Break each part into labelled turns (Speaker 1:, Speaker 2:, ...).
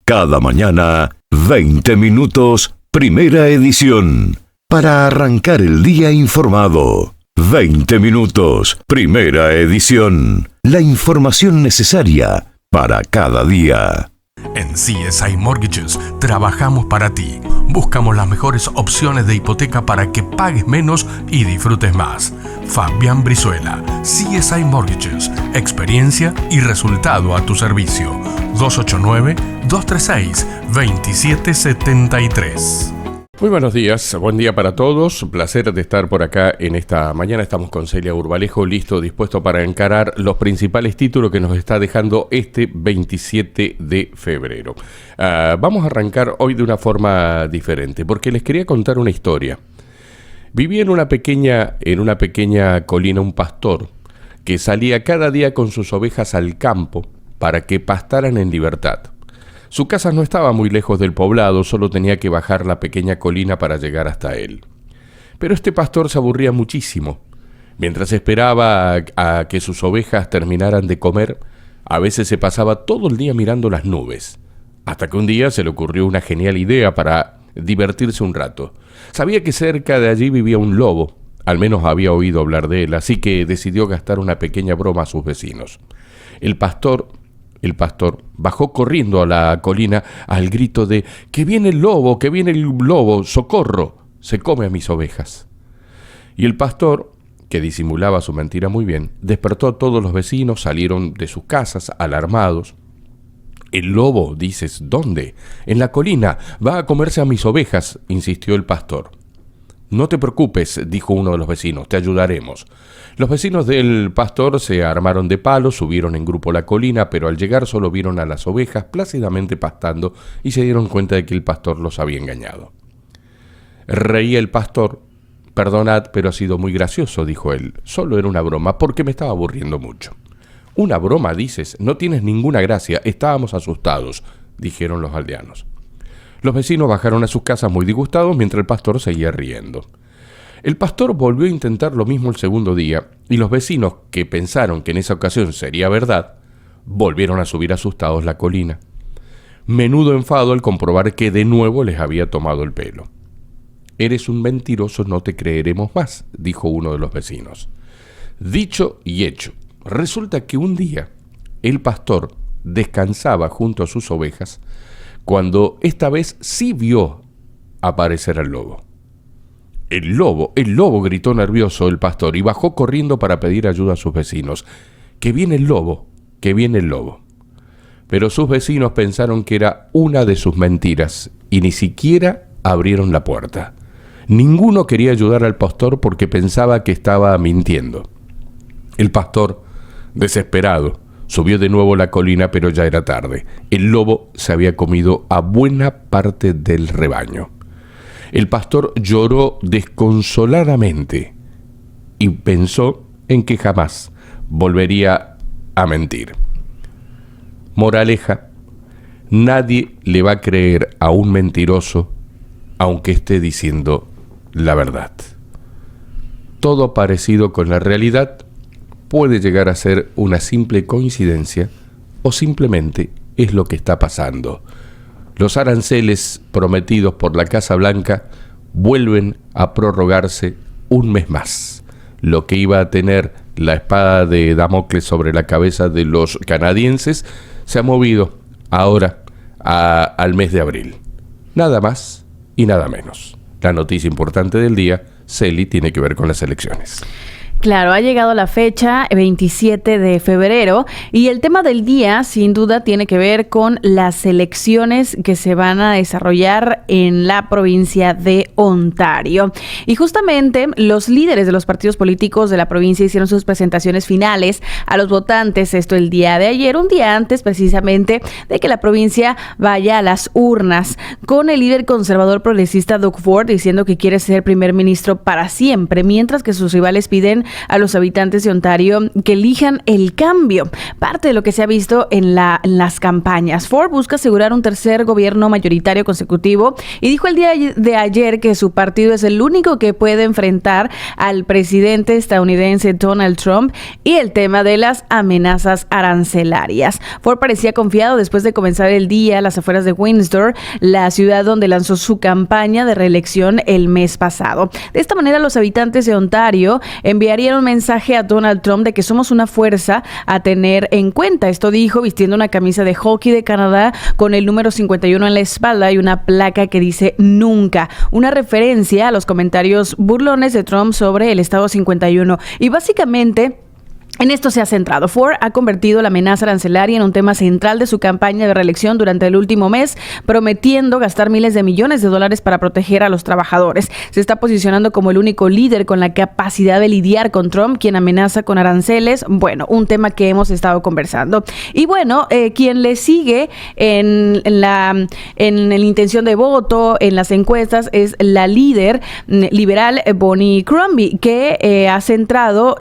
Speaker 1: Cada mañana, 20 minutos, primera edición. Para arrancar el día informado. 20 minutos, primera edición. La información necesaria para cada día.
Speaker 2: En CSI Mortgages trabajamos para ti. Buscamos las mejores opciones de hipoteca para que pagues menos y disfrutes más. Fabián Brizuela, CSI Mortgages, experiencia y resultado a tu servicio. 289-236-2773.
Speaker 3: Muy buenos días, buen día para todos, un placer de estar por acá en esta mañana. Estamos con Celia Urbalejo, listo, dispuesto para encarar los principales títulos que nos está dejando este 27 de febrero. Vamos a arrancar hoy de una forma diferente, porque les quería contar una historia. Vivía en una pequeña colina un pastor que salía cada día con sus ovejas al campo para que pastaran en libertad. Su casa no estaba muy lejos del poblado, solo tenía que bajar la pequeña colina para llegar hasta él. Pero este pastor se aburría muchísimo. Mientras esperaba a que sus ovejas terminaran de comer, a veces se pasaba todo el día mirando las nubes. Hasta que un día se le ocurrió una genial idea para divertirse un rato. Sabía que cerca de allí vivía un lobo, al menos había oído hablar de él, así que decidió gastar una pequeña broma a sus vecinos. El pastor bajó corriendo a la colina al grito de ¡que viene el lobo, que viene el lobo, socorro! Se come a mis ovejas. Y el pastor, que disimulaba su mentira muy bien, despertó a todos los vecinos, salieron de sus casas alarmados. «¿El lobo, dices, dónde? En la colina, va a comerse a mis ovejas», insistió el pastor. «No te preocupes», dijo uno de los vecinos, «te ayudaremos». Los vecinos del pastor se armaron de palos, subieron en grupo la colina, pero al llegar solo vieron a las ovejas plácidamente pastando y se dieron cuenta de que el pastor los había engañado. Reía el pastor. «Perdonad, pero ha sido muy gracioso», dijo él. «Solo era una broma, porque me estaba aburriendo mucho». «¿Una broma, dices? No tienes ninguna gracia. Estábamos asustados», dijeron los aldeanos. Los vecinos bajaron a sus casas muy disgustados mientras el pastor seguía riendo. El pastor volvió a intentar lo mismo el segundo día, y los vecinos, que pensaron que en esa ocasión sería verdad, volvieron a subir asustados la colina. Menudo enfado al comprobar que de nuevo les había tomado el pelo. «Eres un mentiroso, no te creeremos más», dijo uno de los vecinos. Dicho y hecho. Resulta que un día el pastor descansaba junto a sus ovejas cuando esta vez sí vio aparecer al lobo. «¡El lobo! ¡El lobo!», gritó nervioso el pastor y bajó corriendo para pedir ayuda a sus vecinos. «¡Que viene el lobo! ¡Que viene el lobo!». Pero sus vecinos pensaron que era una de sus mentiras y ni siquiera abrieron la puerta. Ninguno quería ayudar al pastor porque pensaba que estaba mintiendo. El pastor, desesperado, subió de nuevo la colina, pero ya era tarde. El lobo se había comido a buena parte del rebaño. El pastor lloró desconsoladamente y pensó en que jamás volvería a mentir. Moraleja: nadie le va a creer a un mentiroso aunque esté diciendo la verdad. Todo parecido con la realidad puede llegar a ser una simple coincidencia o simplemente es lo que está pasando. Los aranceles prometidos por la Casa Blanca vuelven a prorrogarse un mes más. Lo que iba a tener la espada de Damocles sobre la cabeza de los canadienses se ha movido ahora al mes de abril. Nada más y nada menos. La noticia importante del día, Celi, tiene que ver con las elecciones.
Speaker 4: Claro, ha llegado la fecha, 27 de febrero, y el tema del día, sin duda, tiene que ver con las elecciones que se van a desarrollar en la provincia de Ontario. Y justamente los líderes de los partidos políticos de la provincia hicieron sus presentaciones finales a los votantes, esto el día de ayer, un día antes precisamente de que la provincia vaya a las urnas, con el líder conservador progresista Doug Ford diciendo que quiere ser primer ministro para siempre, mientras que sus rivales piden a los habitantes de Ontario que elijan el cambio, parte de lo que se ha visto en las campañas. Ford busca asegurar un tercer gobierno mayoritario consecutivo y dijo el día de ayer que su partido es el único que puede enfrentar al presidente estadounidense Donald Trump y el tema de las amenazas arancelarias. Ford parecía confiado después de comenzar el día a las afueras de Windsor, la ciudad donde lanzó su campaña de reelección el mes pasado. De esta manera, los habitantes de Ontario enviarían un mensaje a Donald Trump de que somos una fuerza a tener en cuenta. Esto dijo vistiendo una camisa de hockey de Canadá con el número 51 en la espalda y una placa que dice nunca, una referencia a los comentarios burlones de Trump sobre el Estado 51. Y básicamente en esto se ha centrado. Ford ha convertido la amenaza arancelaria en un tema central de su campaña de reelección durante el último mes, prometiendo gastar miles de millones de dólares para proteger a los trabajadores. Se está posicionando como el único líder con la capacidad de lidiar con Trump, quien amenaza con aranceles. Bueno, un tema que hemos estado conversando. Y bueno, quien le sigue en la intención de voto, en las encuestas, es la líder liberal Bonnie Crombie, que ha centrado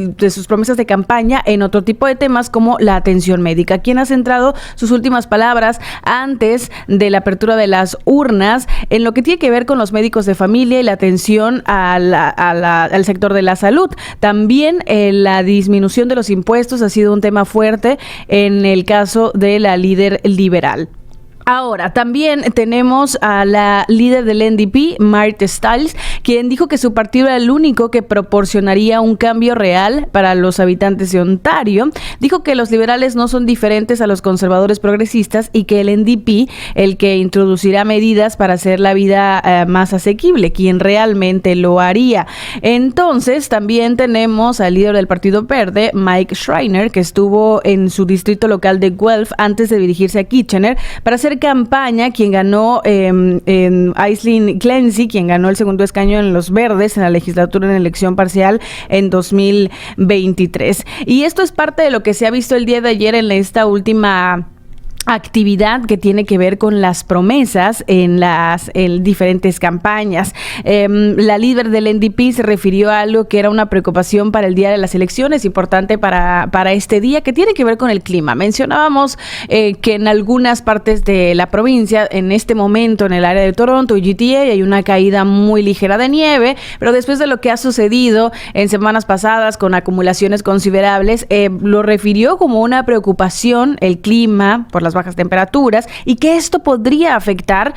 Speaker 4: de sus promesas de campaña en otro tipo de temas como la atención médica, quien ha centrado sus últimas palabras antes de la apertura de las urnas en lo que tiene que ver con los médicos de familia y la atención al sector de la salud. También la disminución de los impuestos ha sido un tema fuerte en el caso de la líder liberal. Ahora, también tenemos a la líder del NDP, Martha Stiles, quien dijo que su partido era el único que proporcionaría un cambio real para los habitantes de Ontario. Dijo que los liberales no son diferentes a los conservadores progresistas y que el NDP, el que introducirá medidas para hacer la vida más asequible, quien realmente lo haría. Entonces, también tenemos al líder del Partido Verde, Mike Schreiner, que estuvo en su distrito local de Guelph antes de dirigirse a Kitchener para hacer campaña, quien ganó Aislinn Clancy, quien ganó el segundo escaño en los Verdes en la legislatura en elección parcial en 2023. Y esto es parte de lo que se ha visto el día de ayer en esta última actividad que tiene que ver con las promesas en diferentes campañas. La líder del NDP se refirió a algo que era una preocupación para el día de las elecciones, importante para este día, que tiene que ver con el clima. Mencionábamos que en algunas partes de la provincia, en este momento en el área de Toronto y GTA, hay una caída muy ligera de nieve, pero después de lo que ha sucedido en semanas pasadas con acumulaciones considerables, lo refirió como una preocupación el clima por las bajas temperaturas y que esto podría afectar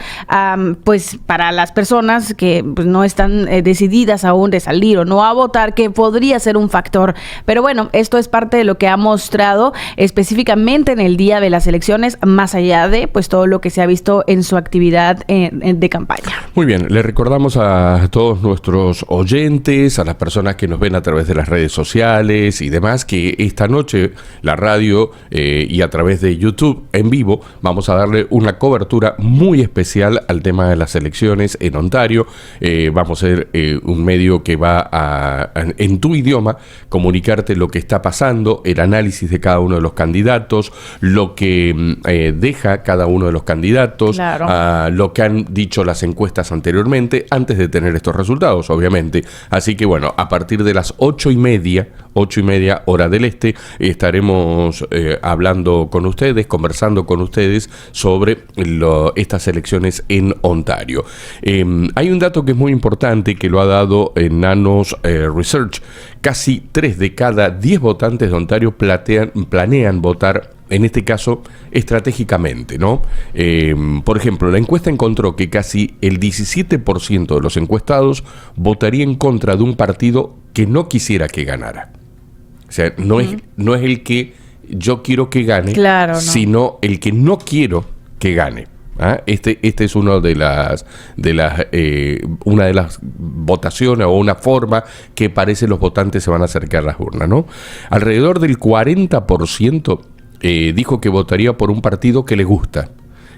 Speaker 4: pues para las personas que pues, no están decididas aún de salir o no a votar, que podría ser un factor. Pero bueno, esto es parte de lo que ha mostrado específicamente en el día de las elecciones, más allá de pues todo lo que se ha visto en su actividad de campaña.
Speaker 3: Muy bien, le recordamos a todos nuestros oyentes, a las personas que nos ven a través de las redes sociales y demás, que esta noche la radio y a través de YouTube en vivo vamos a darle una cobertura muy especial al tema de las elecciones en Ontario. Vamos a ser un medio que va en tu idioma, comunicarte lo que está pasando, el análisis de cada uno de los candidatos, lo que deja cada uno de los candidatos, claro, lo que han dicho las encuestas anteriormente, antes de tener estos resultados, obviamente. Así que bueno, a partir de las 8:30 hora del este, estaremos hablando con ustedes, conversando con ustedes sobre estas elecciones en Ontario. Hay un dato que es muy importante que lo ha dado Nanos Research. Casi 3 de cada 10 votantes de Ontario planean votar, en este caso, estratégicamente, ¿no? Por ejemplo, la encuesta encontró que casi el 17% de los encuestados votaría en contra de un partido que no quisiera que ganara. O sea, no es el que yo quiero que gane, claro, no, sino el que no quiero que gane. Este es una de las votaciones o una forma que parece los votantes se van a acercar a las urnas, ¿no? Alrededor del 40% dijo que votaría por un partido que le gusta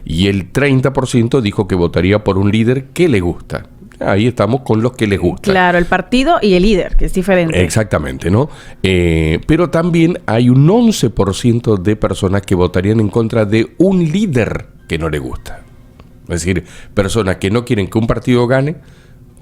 Speaker 3: y el 30% dijo que votaría por un líder que le gusta. Ahí estamos con los que les gusta.
Speaker 4: Claro, el partido y el líder, que es diferente.
Speaker 3: Exactamente, ¿no? Pero también hay un 11% de personas que votarían en contra de un líder que no le gusta. Es decir, personas que no quieren que un partido gane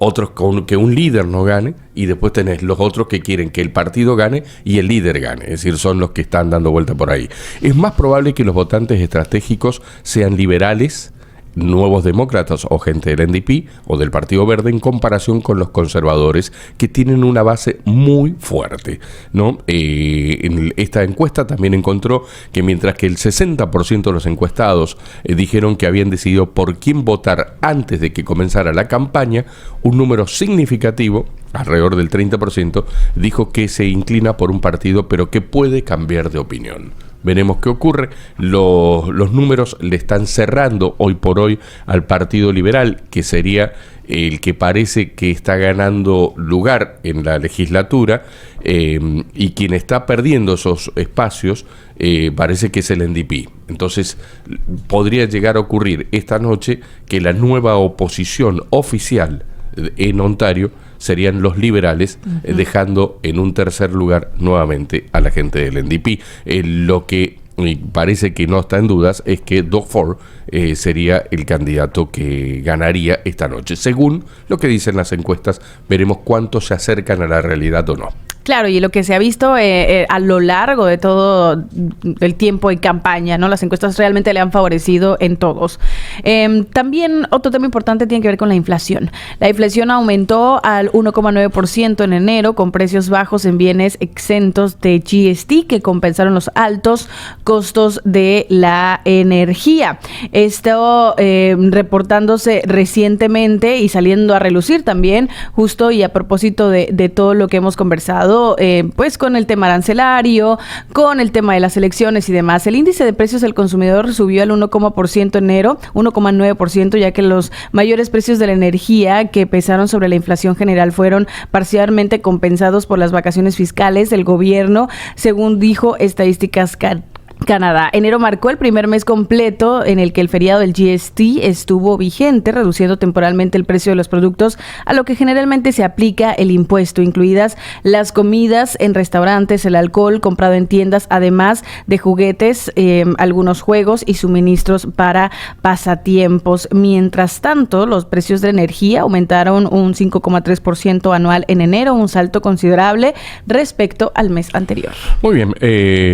Speaker 3: otros con que un líder no gane, y después tenés los otros que quieren que el partido gane y el líder gane, es decir, son los que están dando vuelta por ahí. Es más probable que los votantes estratégicos sean liberales, nuevos demócratas o gente del NDP o del Partido Verde en comparación con los conservadores, que tienen una base muy fuerte, ¿no? En esta encuesta también encontró que mientras que el 60% de los encuestados dijeron que habían decidido por quién votar antes de que comenzara la campaña, un número significativo, alrededor del 30%, dijo que se inclina por un partido pero que puede cambiar de opinión. Veremos qué ocurre. Los números le están cerrando hoy por hoy al Partido Liberal, que sería el que parece que está ganando lugar en la legislatura, y quien está perdiendo esos espacios parece que es el NDP. Entonces podría llegar a ocurrir esta noche que la nueva oposición oficial en Ontario serían los liberales, dejando en un tercer lugar nuevamente a la gente del NDP. Lo que parece que no está en dudas es que Doug Ford sería el candidato que ganaría esta noche. Según lo que dicen las encuestas, veremos cuánto se acercan a la realidad o no.
Speaker 4: Claro, y lo que se ha visto a lo largo de todo el tiempo en campaña, ¿no? Las encuestas realmente le han favorecido en todos. También otro tema importante tiene que ver con la inflación. La inflación aumentó al 1,9% en enero, con precios bajos en bienes exentos de GST que compensaron los altos costos de la energía. Esto reportándose recientemente y saliendo a relucir también, justo y a propósito de todo lo que hemos conversado, pues con el tema arancelario, con el tema de las elecciones y demás. El índice de precios del consumidor subió al 1,% en enero, 1,9%, ya que los mayores precios de la energía que pesaron sobre la inflación general fueron parcialmente compensados por las vacaciones fiscales del gobierno, según dijo Estadísticas Canadá. Enero marcó el primer mes completo en el que el feriado del GST estuvo vigente, reduciendo temporalmente el precio de los productos a lo que generalmente se aplica el impuesto, incluidas las comidas en restaurantes, el alcohol comprado en tiendas, además de juguetes, algunos juegos y suministros para pasatiempos. Mientras tanto, los precios de la energía aumentaron un 5,3% anual en enero, un salto considerable respecto al mes anterior.
Speaker 3: Muy bien,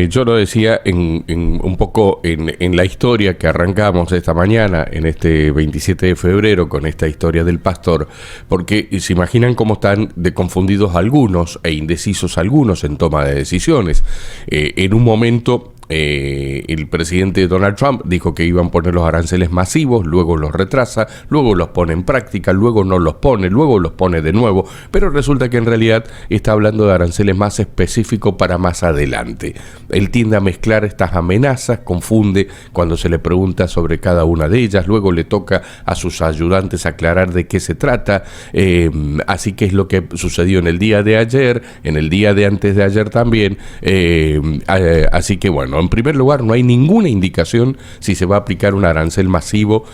Speaker 3: yo lo decía un poco en la historia que arrancamos esta mañana, en este 27 de febrero, con esta historia del pastor, porque se imaginan cómo están confundidos algunos e indecisos algunos en toma de decisiones. En un momento el presidente Donald Trump dijo que iban a poner los aranceles masivos, luego los retrasa, luego los pone en práctica, luego no los pone, luego los pone de nuevo, pero resulta que en realidad está hablando de aranceles más específicos para más adelante. Él tiende a mezclar estas amenazas, confunde cuando se le pregunta sobre cada una de ellas, luego le toca a sus ayudantes aclarar de qué se trata, así que es lo que sucedió en el día de ayer, en el día de antes de ayer también, así que bueno, en primer lugar, no hay ninguna indicación si se va a aplicar un arancel masivo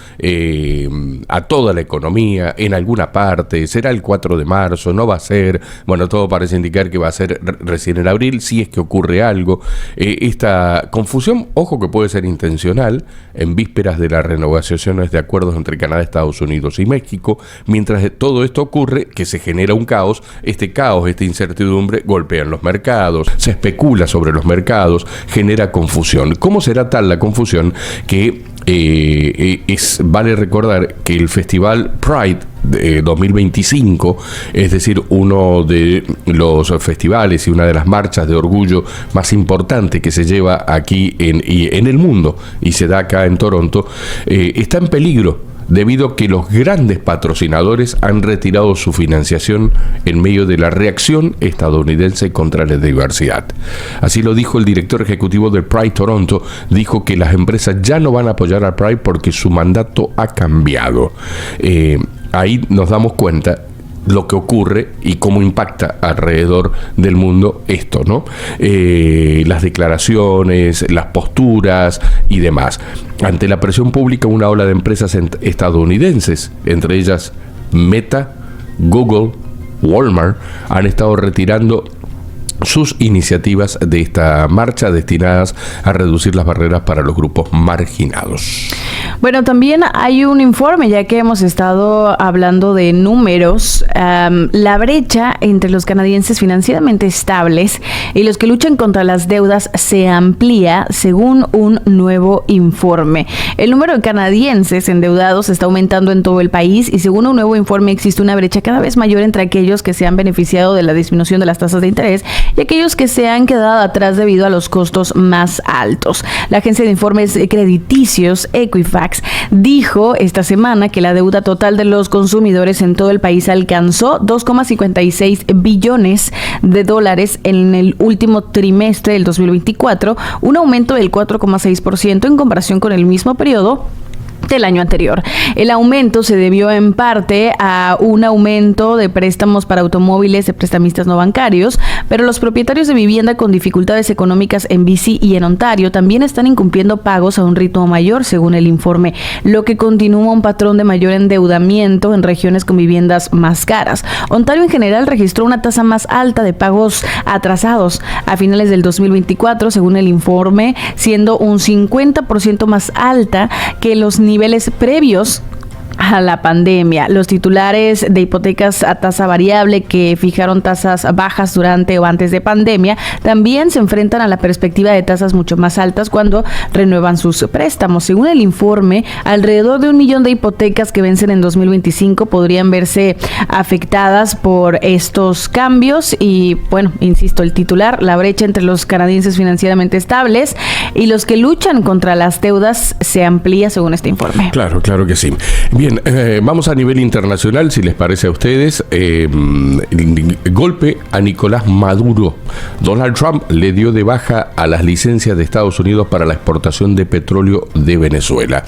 Speaker 3: a toda la economía, en alguna parte, será el 4 de marzo, no va a ser, bueno, todo parece indicar que va a ser recién en abril, si es que ocurre algo. Esta confusión, ojo que puede ser intencional, en vísperas de las renegociaciones de acuerdos entre Canadá, Estados Unidos y México, mientras todo esto ocurre, que se genera un caos, esta incertidumbre golpean los mercados, se especula sobre los mercados, genera confusión. ¿Cómo será tal la confusión que vale recordar que el Festival Pride 2025, es decir, uno de los festivales y una de las marchas de orgullo más importantes que se lleva aquí en el mundo y se da acá en Toronto, está en peligro debido a que los grandes patrocinadores han retirado su financiación en medio de la reacción estadounidense contra la diversidad. Así lo dijo el director ejecutivo del Pride Toronto, dijo que las empresas ya no van a apoyar al Pride porque su mandato ha cambiado. Ahí nos damos cuenta lo que ocurre y cómo impacta alrededor del mundo esto, ¿no? Las declaraciones, las posturas y demás. Ante la presión pública, una ola de empresas estadounidenses, entre ellas Meta, Google, Walmart, han estado retirando sus iniciativas de esta marcha destinadas a reducir las barreras para los grupos marginados.
Speaker 4: Bueno, también hay un informe, ya que hemos estado hablando de números, la brecha entre los canadienses financieramente estables y los que luchan contra las deudas se amplía según un nuevo informe. El número de canadienses endeudados está aumentando en todo el país y según un nuevo informe existe una brecha cada vez mayor entre aquellos que se han beneficiado de la disminución de las tasas de interés y aquellos que se han quedado atrás debido a los costos más altos. La agencia de informes crediticios Equifax dijo esta semana que la deuda total de los consumidores en todo el país alcanzó 2,56 billones de dólares en el último trimestre del 2024, un aumento del 4,6% en comparación con el mismo periodo del año anterior. El aumento se debió en parte a un aumento de préstamos para automóviles de prestamistas no bancarios, pero los propietarios de vivienda con dificultades económicas en BC y en Ontario también están incumpliendo pagos a un ritmo mayor, según el informe, lo que continúa un patrón de mayor endeudamiento en regiones con viviendas más caras. Ontario en general registró una tasa más alta de pagos atrasados a finales del 2024, según el informe, siendo un 50% más alta que los niveles previos a la pandemia. Los titulares de hipotecas a tasa variable que fijaron tasas bajas durante o antes de pandemia también se enfrentan a la perspectiva de tasas mucho más altas cuando renuevan sus préstamos. Según el informe, alrededor de 1 millón de hipotecas que vencen en 2025 podrían verse afectadas por estos cambios y, bueno, insisto, el titular, la brecha entre los canadienses financieramente estables y los que luchan contra las deudas se amplía según este informe.
Speaker 3: Claro que sí. Bien, vamos a nivel internacional, si les parece a ustedes. Golpe a Nicolás Maduro. Donald Trump le dio de baja a las licencias de Estados Unidos para la exportación de petróleo de Venezuela.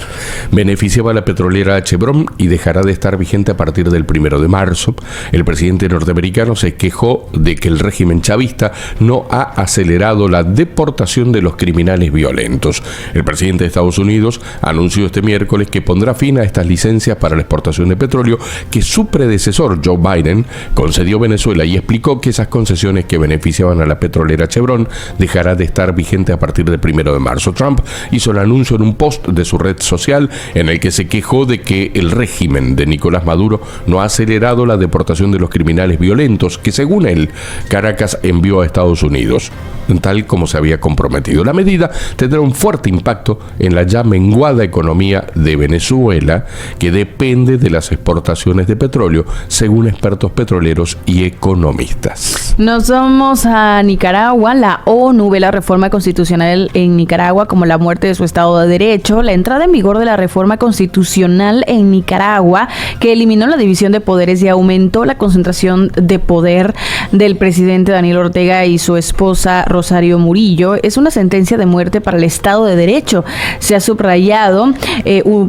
Speaker 3: Beneficiaba a la petrolera Chevron y dejará de estar vigente a partir del 1 de marzo. El presidente norteamericano se quejó de que el régimen chavista no ha acelerado la deportación de los criminales violentos. El presidente de Estados Unidos anunció este miércoles que pondrá fin a estas licencias para la exportación de petróleo que su predecesor Joe Biden concedió a Venezuela y explicó que esas concesiones que beneficiaban a la petrolera Chevron dejará de estar vigente a partir del 1 de marzo. Trump hizo el anuncio en un post de su red social en el que se quejó de que el régimen de Nicolás Maduro no ha acelerado la deportación de los criminales violentos que, según él, Caracas envió a Estados Unidos, tal como se había comprometido. La medida tendrá un fuerte impacto en la ya menguada economía de Venezuela, que depende de las exportaciones de petróleo, según expertos petroleros y economistas.
Speaker 4: Nos vamos a Nicaragua. La ONU ve la reforma constitucional en Nicaragua como la muerte de su Estado de Derecho. La entrada en vigor de la reforma constitucional en Nicaragua, que eliminó la división de poderes y aumentó la concentración de poder del presidente Daniel Ortega y su esposa Rosario Murillo, es una sentencia de muerte para el Estado de Derecho. Se ha subrayado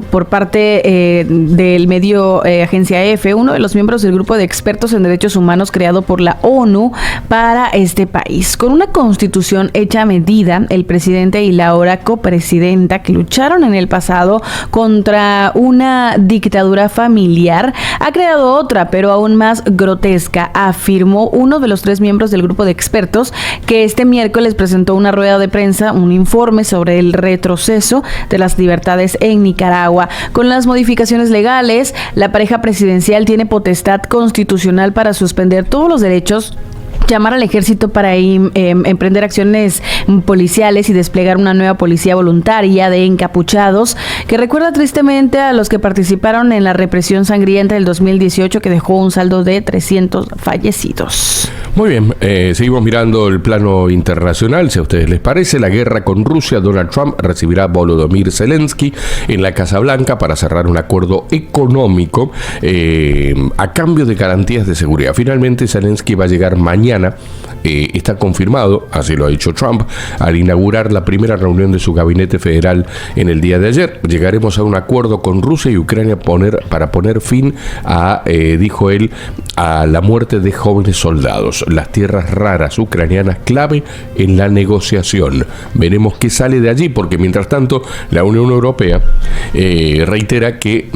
Speaker 4: por parte del medio Agencia EFE, uno de los miembros del grupo de expertos en derechos humanos creado por la ONU para este país. Con una constitución hecha a medida, el presidente y la ahora copresidenta, que lucharon en el pasado contra una dictadura familiar, ha creado otra, pero aún más grotesca, afirmó uno de los 3 miembros del grupo de expertos, que este miércoles presentó una rueda de prensa, un informe sobre el retroceso de las libertades en Nicaragua. Con las modificaciones legales, la pareja presidencial tiene potestad constitucional para suspender todos los derechos, llamar al ejército para emprender acciones policiales y desplegar una nueva policía voluntaria de encapuchados que recuerda tristemente a los que participaron en la represión sangrienta del 2018 que dejó un saldo de 300 fallecidos.
Speaker 3: Muy bien, seguimos mirando el plano internacional. Si a ustedes les parece, la guerra con Rusia, Donald Trump recibirá a Volodymyr Zelensky en la Casa Blanca para cerrar un acuerdo económico a cambio de garantías de seguridad. Finalmente, Zelensky va a llegar mañana. Está confirmado, así lo ha dicho Trump, al inaugurar la primera reunión de su gabinete federal en el día de ayer. Llegaremos a un acuerdo con Rusia y Ucrania para poner fin a, dijo él, a la muerte de jóvenes soldados. Las tierras raras ucranianas clave en la negociación. Veremos qué sale de allí, porque mientras tanto la Unión Europea reitera que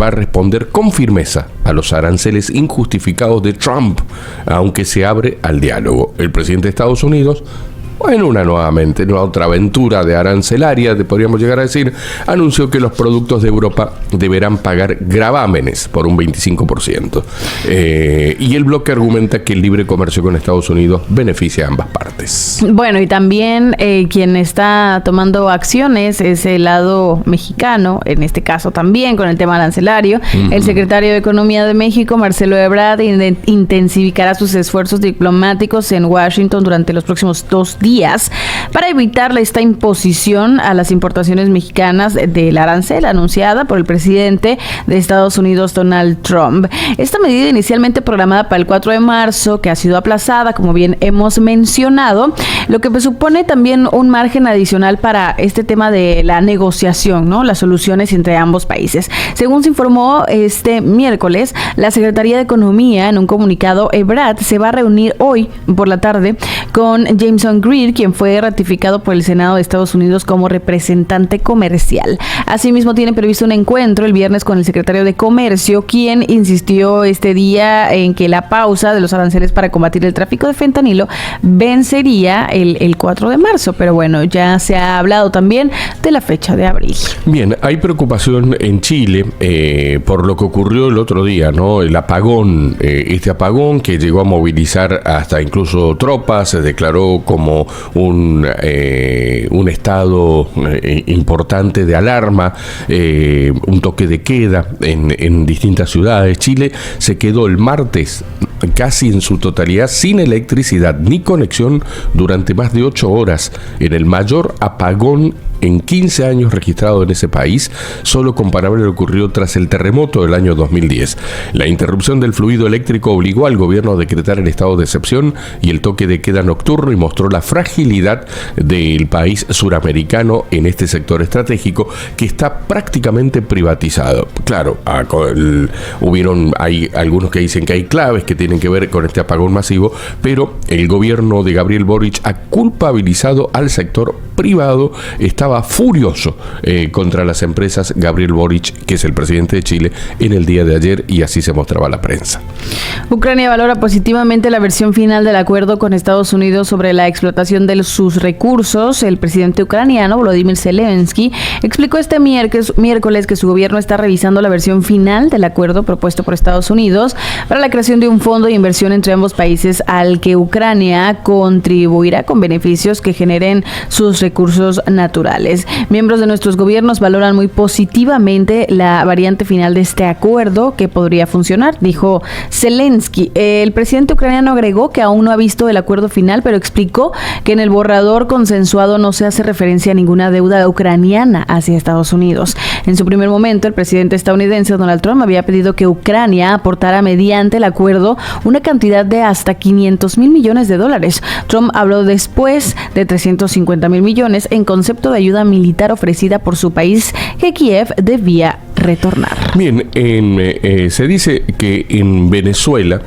Speaker 3: va a responder con firmeza a los aranceles injustificados de Trump, aunque se abre al diálogo. El presidente de Estados Unidos en una otra aventura de arancelaria, podríamos llegar a decir, anunció que los productos de Europa deberán pagar gravámenes por un 25%. Y el bloque argumenta que el libre comercio con Estados Unidos beneficia a ambas partes.
Speaker 4: Bueno, y también quien está tomando acciones es el lado mexicano, en este caso también con el tema arancelario. El secretario de Economía de México, Marcelo Ebrard, intensificará sus esfuerzos diplomáticos en Washington durante los próximos 2 días para evitar esta imposición a las importaciones mexicanas del arancel anunciada por el presidente de Estados Unidos, Donald Trump. Esta medida inicialmente programada para el 4 de marzo, que ha sido aplazada, como bien hemos mencionado, lo que supone también un margen adicional para este tema de la negociación, ¿no? Las soluciones entre ambos países. Según se informó este miércoles, la Secretaría de Economía, en un comunicado, Ebrard se va a reunir hoy por la tarde con Jameson Greer, quien fue ratificado por el Senado de Estados Unidos como representante comercial. Asimismo, tiene previsto un encuentro el viernes con el secretario de Comercio, quien insistió este día en que la pausa de los aranceles para combatir el tráfico de fentanilo vencería el 4 de marzo. Pero bueno, ya se ha hablado también de la fecha de abril.
Speaker 3: Bien, hay preocupación en Chile por lo que ocurrió el otro día, ¿no? El apagón, este apagón que llegó a movilizar hasta incluso tropas, se declaró como un estado importante de alarma, un toque de queda en distintas ciudades. Chile se quedó el martes casi en su totalidad sin electricidad ni conexión durante más de 8 horas, en el mayor apagón en 15 años registrado en ese país, solo comparable a lo ocurrido tras el terremoto del año 2010. La interrupción del fluido eléctrico obligó al gobierno a decretar el estado de excepción y el toque de queda nocturno, y mostró la fragilidad del país suramericano en este sector estratégico que está prácticamente privatizado. Claro, hay algunos que dicen que hay claves que tienen que ver con este apagón masivo, pero el gobierno de Gabriel Boric ha culpabilizado al sector privado. Estaba furioso contra las empresas Gabriel Boric, que es el presidente de Chile, en el día de ayer, y así se mostraba la prensa.
Speaker 4: Ucrania valora positivamente la versión final del acuerdo con Estados Unidos sobre la explotación de sus recursos. El presidente ucraniano, Volodymyr Zelensky, explicó este miércoles que su gobierno está revisando la versión final del acuerdo propuesto por Estados Unidos para la creación de un fondo de inversión entre ambos países al que Ucrania contribuirá con beneficios que generen sus recursos naturales. Miembros de nuestros gobiernos valoran muy positivamente la variante final de este acuerdo, que podría funcionar, dijo Zelensky. El presidente ucraniano agregó que aún no ha visto el acuerdo final, pero explicó que en el borrador consensuado no se hace referencia a ninguna deuda ucraniana hacia Estados Unidos. En su primer momento, el presidente estadounidense Donald Trump había pedido que Ucrania aportara mediante el acuerdo una cantidad de hasta $500 mil millones. Trump habló después de $350 mil millones en concepto de ayuda militar ofrecida por su país que Kiev debía retornar.
Speaker 3: Bien, se dice que en Venezuela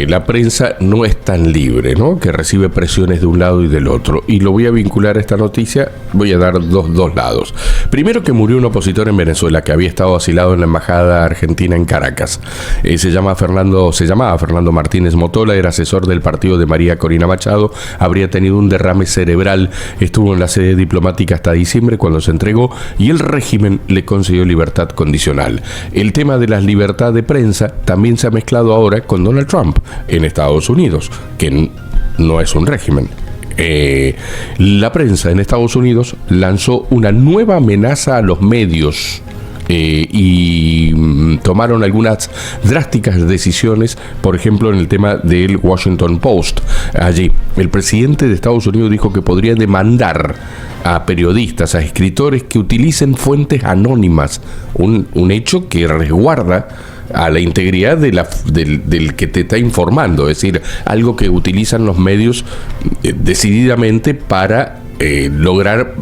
Speaker 3: la prensa no es tan libre, ¿no? Que recibe presiones de un lado y del otro. Y lo voy a vincular a esta noticia, voy a dar dos lados. Primero, que murió un opositor en Venezuela que había estado asilado en la embajada argentina en Caracas. Se llamaba Fernando Martínez Motola, era asesor del partido de María Corina Machado, habría tenido un derrame cerebral, estuvo en la sede diplomática hasta diciembre, cuando se entregó, y el régimen le concedió libertad condicional. El tema de la libertad de prensa también se ha mezclado ahora con Donald Trump en Estados Unidos, que no es un régimen. La prensa en Estados Unidos lanzó una nueva amenaza a los medios y tomaron algunas drásticas decisiones, por ejemplo en el tema del Washington Post. Allí el presidente de Estados Unidos dijo que podría demandar a periodistas, a escritores que utilicen fuentes anónimas, un hecho que resguarda a la integridad del que te está informando, es decir, algo que utilizan los medios decididamente para lograr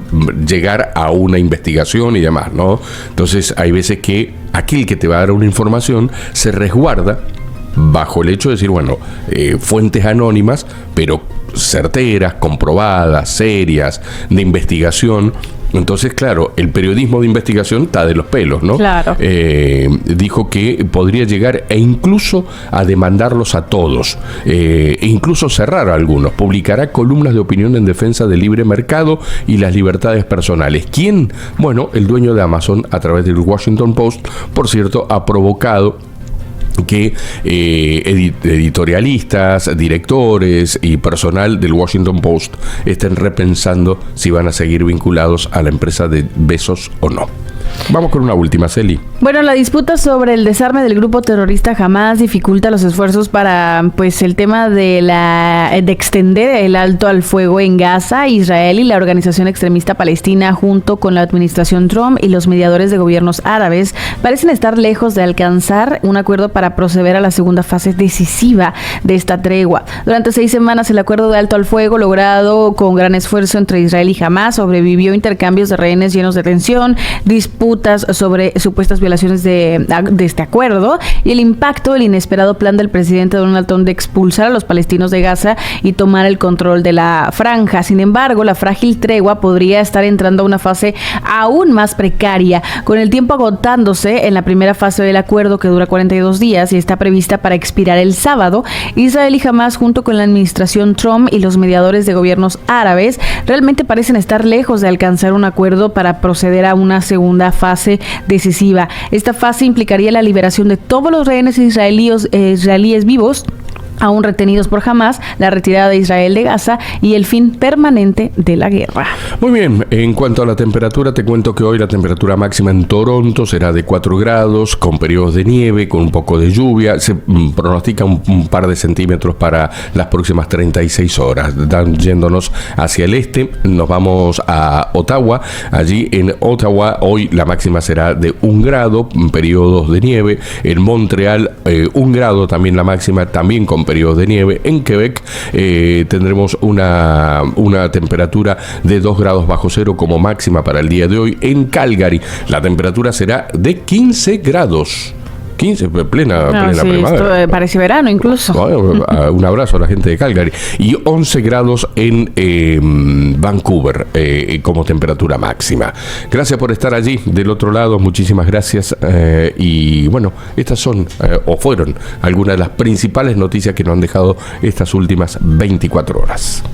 Speaker 3: llegar a una investigación y demás, ¿no? Entonces hay veces que aquel que te va a dar una información se resguarda bajo el hecho de decir, bueno, fuentes anónimas, pero certeras, comprobadas, serias, de investigación. Entonces, claro, el periodismo de investigación está de los pelos, ¿no?
Speaker 4: Claro.
Speaker 3: Dijo que podría llegar incluso a demandarlos a todos, e incluso cerrar a algunos. Publicará columnas de opinión en defensa del libre mercado y las libertades personales. ¿Quién? Bueno, el dueño de Amazon, a través del Washington Post, por cierto, ha provocado que editorialistas, directores y personal del Washington Post estén repensando si van a seguir vinculados a la empresa de Bezos o no. Vamos con una última, Celi.
Speaker 4: Bueno, la disputa sobre el desarme del grupo terrorista Hamás dificulta los esfuerzos para, pues, el tema de extender el alto al fuego en Gaza. Israel y la organización extremista palestina, junto con la administración Trump y los mediadores de gobiernos árabes, parecen estar lejos de alcanzar un acuerdo para proceder a la segunda fase decisiva de esta tregua. Durante 6 semanas, el acuerdo de alto al fuego, logrado con gran esfuerzo entre Israel y Hamás, sobrevivió a intercambios de rehenes llenos de tensión, disputas sobre supuestas violaciones de este acuerdo y el impacto del inesperado plan del presidente Donald Trump de expulsar a los palestinos de Gaza y tomar el control de la franja. Sin embargo, la frágil tregua podría estar entrando a una fase aún más precaria, con el tiempo agotándose en la primera fase del acuerdo, que dura 42 días y está prevista para expirar el sábado. Israel y Hamás, junto con la administración Trump y los mediadores de gobiernos árabes, realmente parecen estar lejos de alcanzar un acuerdo para proceder a una segunda fase decisiva. Esta fase implicaría la liberación de todos los rehenes israelíes vivos aún retenidos por Hamás, la retirada de Israel de Gaza y el fin permanente de la guerra.
Speaker 3: Muy bien, en cuanto a la temperatura, te cuento que hoy la temperatura máxima en Toronto será de 4 grados, con periodos de nieve, con un poco de lluvia. Se pronostica un par de centímetros para las próximas 36 horas. Yéndonos hacia el este, nos vamos a Ottawa. Allí en Ottawa hoy la máxima será de 1 grado, periodos de nieve. En Montreal 1 grado también la máxima, también con periodos de nieve. En Quebec tendremos una temperatura de 2 grados bajo cero como máxima para el día de hoy. En Calgary la temperatura será de 15 grados. 15, plena primavera.
Speaker 4: Esto parece verano incluso.
Speaker 3: Bueno, un abrazo a la gente de Calgary. Y 11 grados en Vancouver como temperatura máxima. Gracias por estar allí del otro lado, muchísimas gracias. Y bueno, estas son o fueron algunas de las principales noticias que nos han dejado estas últimas 24 horas.